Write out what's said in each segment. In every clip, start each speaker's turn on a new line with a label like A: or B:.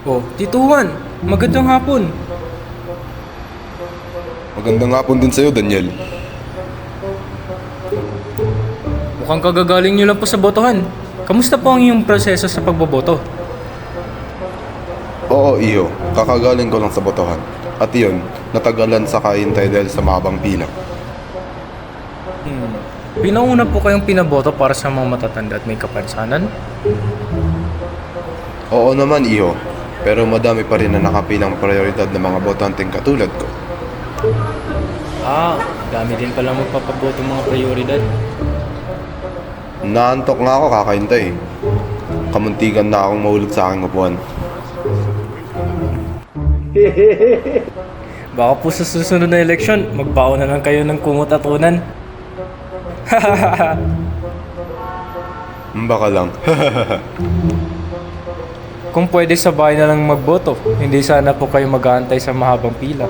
A: Oh, Tito Juan, magandang hapon.
B: Magandang hapon din sa'yo, Daniel.
A: Mukhang kagagaling niyo lang po sa botohan. Kamusta po ang iyong proseso sa pagboboto?
B: Oo, iyo. Kakagaling ko lang sa botohan. At iyon, natagalan sa kaintay dahil sa mahabang pila.
A: Pinauna po kayong pinaboto para sa mga matatanda at may kapansanan?
B: Oo naman, iyo. Pero madami pa rin na nakapilang prioridad ng mga botanteng katulad ko.
A: Dami din pala magpapaboto mga prioridad.
B: Naantok nga ako kakaintay. Kamuntikan na akong mahulog sa aking upuan.
A: Baka po sa susunod na eleksyon, magbaon na lang kayo ng kumot at unan.
B: Baka lang.
A: Kung pwede sa bahay na lang magboto, hindi sana po kayo mag-aantay sa mahabang pila.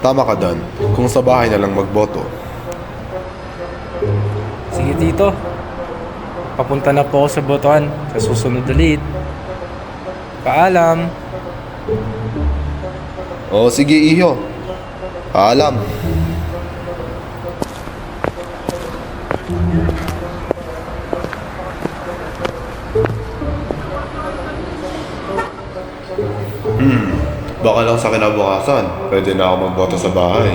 B: Tama ka, Dan. Kung sa bahay na lang magboto.
A: Sige tito, papunta na po ako sa botohan sa susunod ulit. Paalam.
B: Oo, sige, iyo. Paalam. Baka lang sa kinabukasan, pwede na ako magboto sa bahay.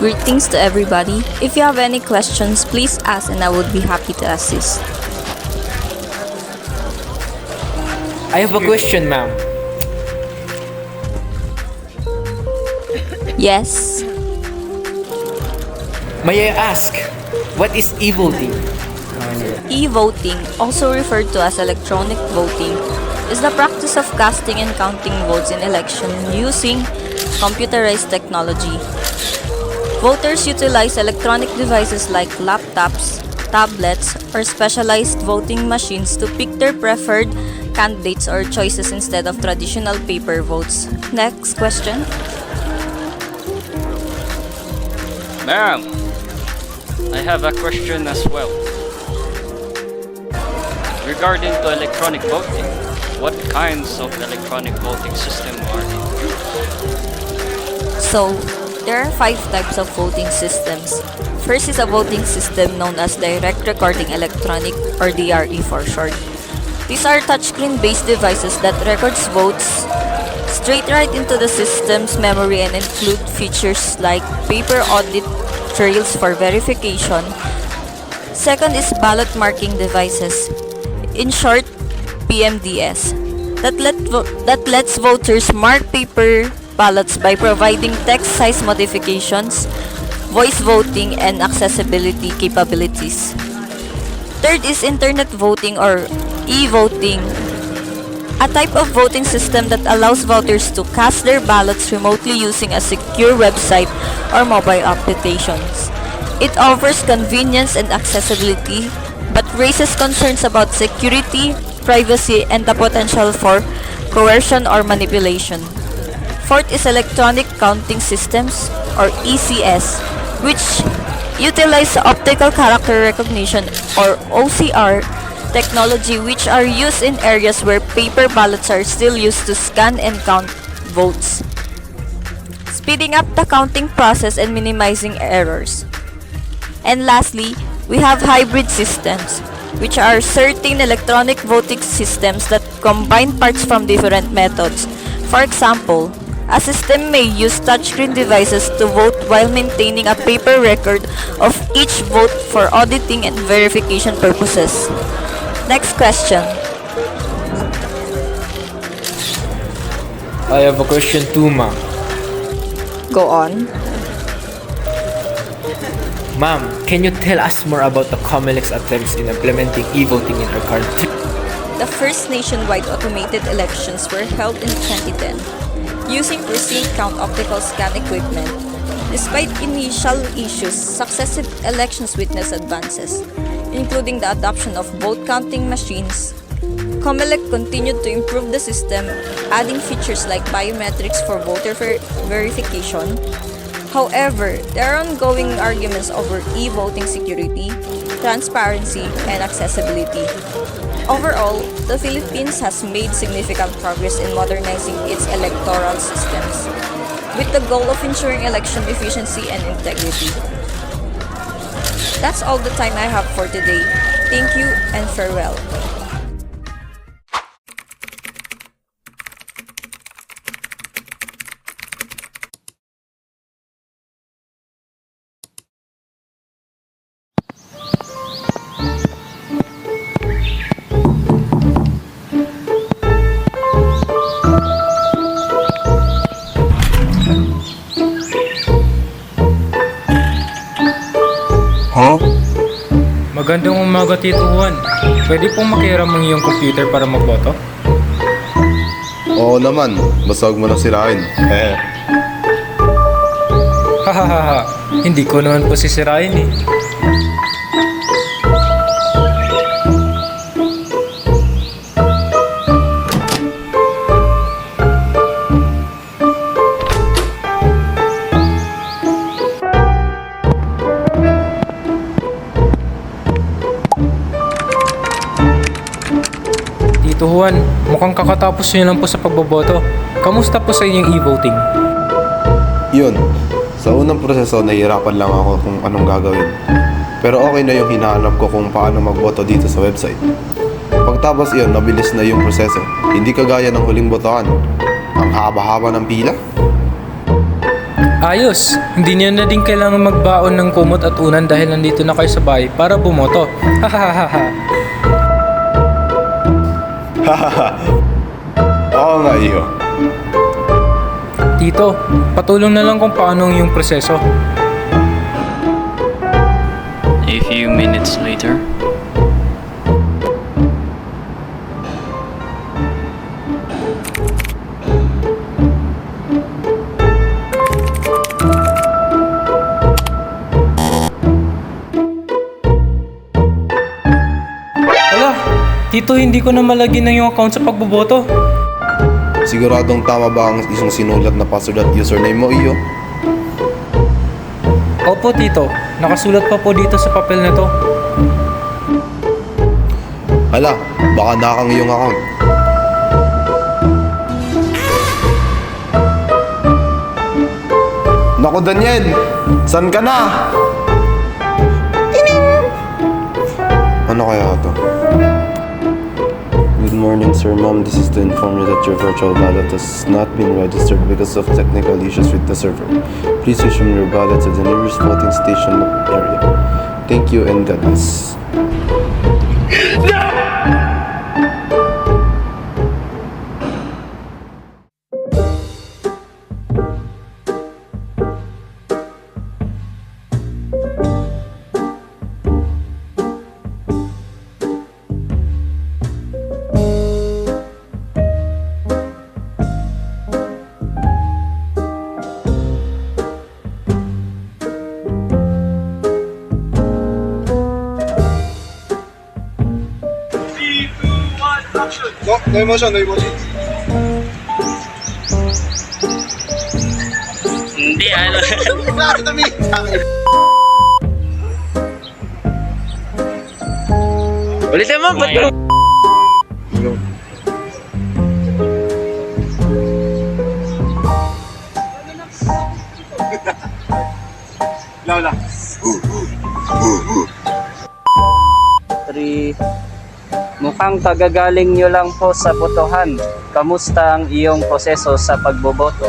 C: Greetings to everybody. If you have any questions, please ask and I would be happy to assist.
D: I have a question, ma'am.
C: Yes,
D: May I ask, what is e-voting?
C: e-voting, also referred to as electronic voting, is the practice of casting and counting votes in elections using computerized technology. Voters utilize electronic devices like laptops, tablets, or specialized voting machines to pick their preferred candidates or choices instead of traditional paper votes. Next question.
E: Ma'am, I have a question as well. Regarding to electronic voting, what kinds of electronic voting system are there?
C: So, there are 5 types of voting systems. First is a voting system known as Direct Recording Electronic, or DRE for short. These are touchscreen-based devices that records votes straight right into the system's memory and include features like paper audit trails for verification. Second is ballot marking devices, in short, PMDS, that lets voters mark paper ballots by providing text size modifications, voice voting, and accessibility capabilities. Third is internet voting, or e-voting, a type of voting system that allows voters to cast their ballots remotely using a secure website or mobile applications. It offers convenience and accessibility, but raises concerns about security, privacy, and the potential for coercion or manipulation. Fourth is electronic counting systems, or ECS, which utilize optical character recognition, or OCR, technology, which are used in areas where paper ballots are still used to scan and count votes, speeding up the counting process and minimizing errors. And lastly, we have hybrid systems, which are certain electronic voting systems that combine parts from different methods. For example, a system may use touchscreen devices to vote while maintaining a paper record of each vote for auditing and verification purposes. Next question.
D: I have a question too, ma'am.
C: Go on.
D: Ma'am, can you tell us more about the COMELEC's attempts in implementing e-voting in our country?
C: The first nationwide automated elections were held in 2010 using precinct count optical scan equipment. Despite initial issues, successive elections witnessed advances, including the adoption of vote counting machines, COMELEC continued to improve the system, adding features like biometrics for voter verification. However, there are ongoing arguments over e-voting security, transparency, and accessibility. Overall, the Philippines has made significant progress in modernizing its electoral systems, with the goal of ensuring election efficiency and integrity. That's all the time I have for today. Thank you and farewell.
A: Magandang umaga, Tito Juan. Pwede pong makiram ang iyong computer para magboto?
B: Oo naman, basta huwag mo na sirain.
A: Hahaha, hindi ko naman po sisirain eh. Tito Juan, mukhang kakatapos niyo lang po sa pagboboto. Kamusta po sa inyong e-voting?
B: Yun, sa unang proseso nahihirapan lang ako kung anong gagawin. Pero okay na yung hinahanap ko kung paano magboto dito sa website. Pagtapos iyon, mabilis na yung proseso. Hindi kagaya ng huling botohan. Ang haba-haba ng pila.
A: Ayos! Hindi niyo na din kailangan magbaon ng kumot at unan dahil nandito na kayo sa bahay para bumoto. Hahaha.
B: Oo nga, iyo.
A: Tito, patulong na lang kung paano ang iyong proseso.
E: A few minutes later.
A: Wala! Tito, hindi ko na malagyan ng iyong account sa pagboboto.
B: Siguradong tama ba ang isang sinulat na password at username mo, iyo?
A: Opo, Tito. Nakasulat pa po dito sa papel na to.
B: Hala, baka nakang iyong account. Naku, Daniel! San ka na? Ano kaya ito? Good morning, Sir Ma'am. This is to inform you that your virtual ballot has not been registered because of technical issues with the server. Please resume your ballot at the nearest voting station area. Thank you and God bless.
F: No emotion, no emotion.
E: Hindi, ano.
F: Bakit kami?
D: Ulitin mo, ba't mo?
F: Lola.
G: 3. Mukhang kagagaling nyo lang po sa botohan. Kamusta ang iyong proseso sa pagboboto?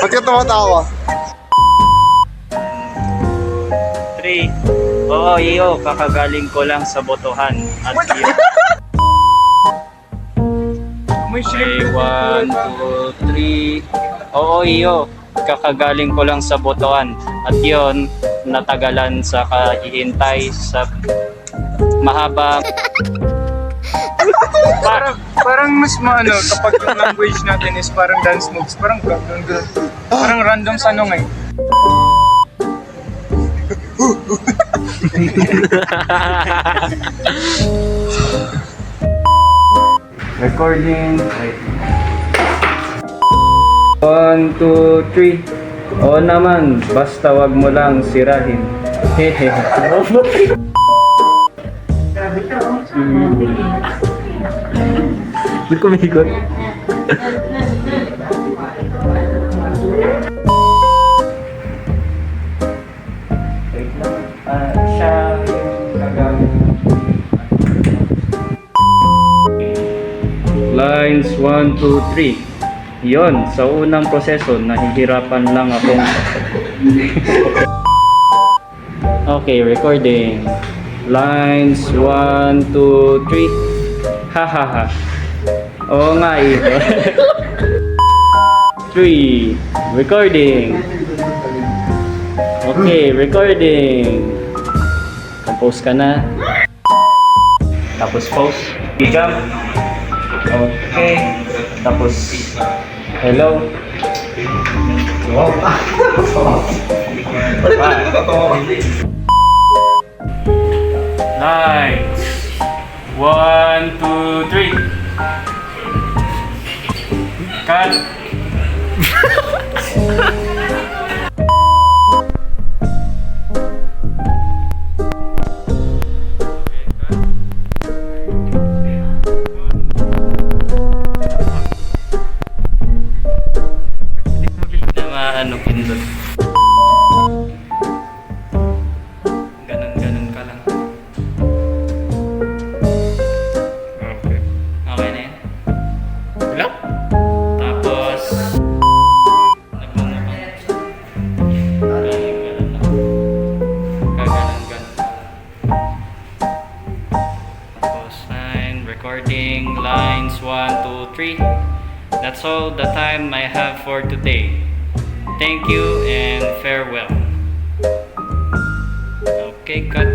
F: Ba't ka tumatawa?
G: 3. Oo, iyo, kakagaling ko lang sa botohan. At iyo. Okay, 1, 2, 3. Oo, iyo, kakagaling ko lang sa botohan. At yon, natagalan sa kahihintay sa mahabang
H: Parang mas maano kapag yung language natin is parang dance moves, parang ganun. Parang random sa ano ngayon.
G: Recording. Wait. 1, 2, 3. Oo naman, basta wag mo lang sirahin. Hehe.
D: Ba't kumikot?
G: Wait lang. Siya yung gagamit. Lines 1, 2, 3. Yon, sa unang proseso, nahihirapan lang akong... Okay, recording. Lines 1, 2, 3. Hahaha. Oo nga ito. 3. Recording. Okay, recording. Compose ka na. Tapos pause. I-jump. Okay. Tapos hello. Wow. Nice. 1, 2, 3. Cut. Ano pindot. Ganun ka lang. Okay na yan.
D: Wala?
G: Tapos nagmumukhang ganun lang. Kaganon. Tapos 9. Recording lines 1, 2, 3. That's all the time I have for today. Thank you and farewell. Okay, cut.